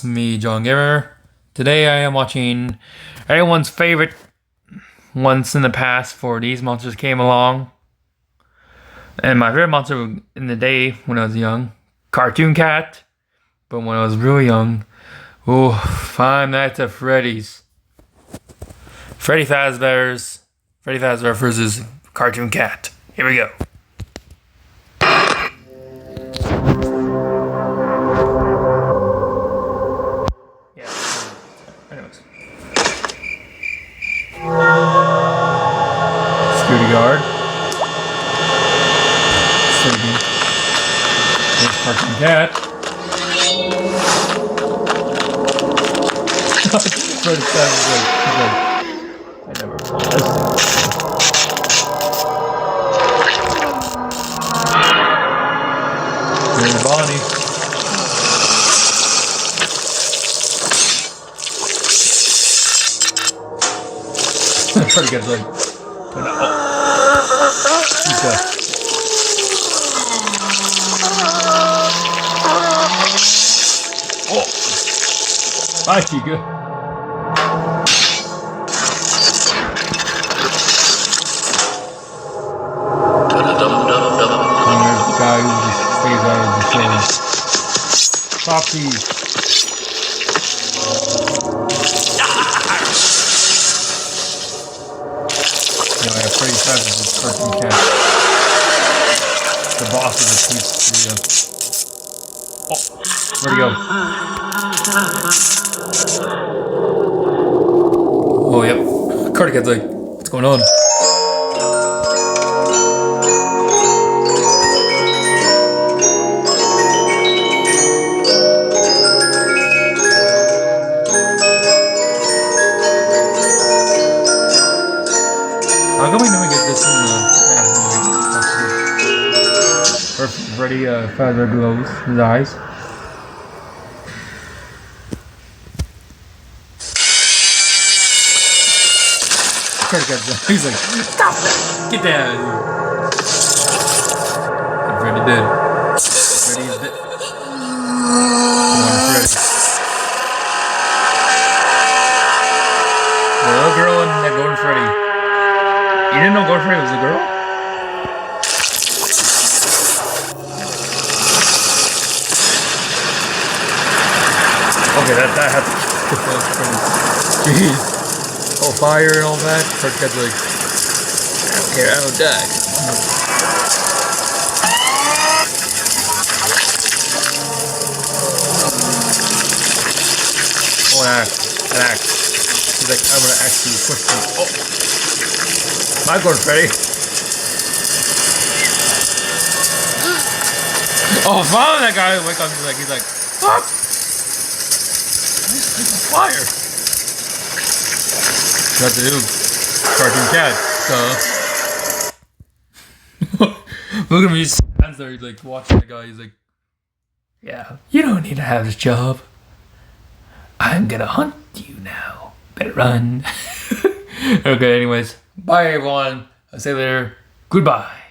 Me, John Gamer. Today I am watching everyone's favorite once in the past for these monsters came along. And my favorite monster in the day when I was young, Cartoon Cat. But when I was really young, Five Nights at Freddy's. Freddy Fazbear's versus Cartoon Cat. Here we go. Security guard. Sleeping. There's Cartoon Cat. Freddy Fazbear. I never saw this. There's Bonnie. Freddy gets like, Hi, Chica. And there's the guy who just stays out of the show. Foxy. I have Freddy Fazbear's Cartoon Cat. The boss of the pizzeria. Where'd he go? Oh, yep. Cartoon Cat's like, what's going on? How come we never get this in the Freddy Fazbear glows his eyes? He's like, stop that! Get down! And Freddy did. Freddy is dead. Freddy. The little girl and that golden Freddy. You didn't know Golden Freddy was a girl? Okay, that had to. Jeez. Oh, fire and all that. First guy's like, I don't care, I don't die. Oh, an axe. He's like, I'm gonna actually push him. Oh. My God, Freddy. Oh, finally that guy wake up. He's like, fuck! This is fire. That's the Cartoon Cat. Look at me, he stands there. He's like watching the guy. He's like, yeah, you don't need to have this job. I'm gonna hunt you now. Better run. Okay, anyways. Bye, everyone. I'll see you later. Goodbye.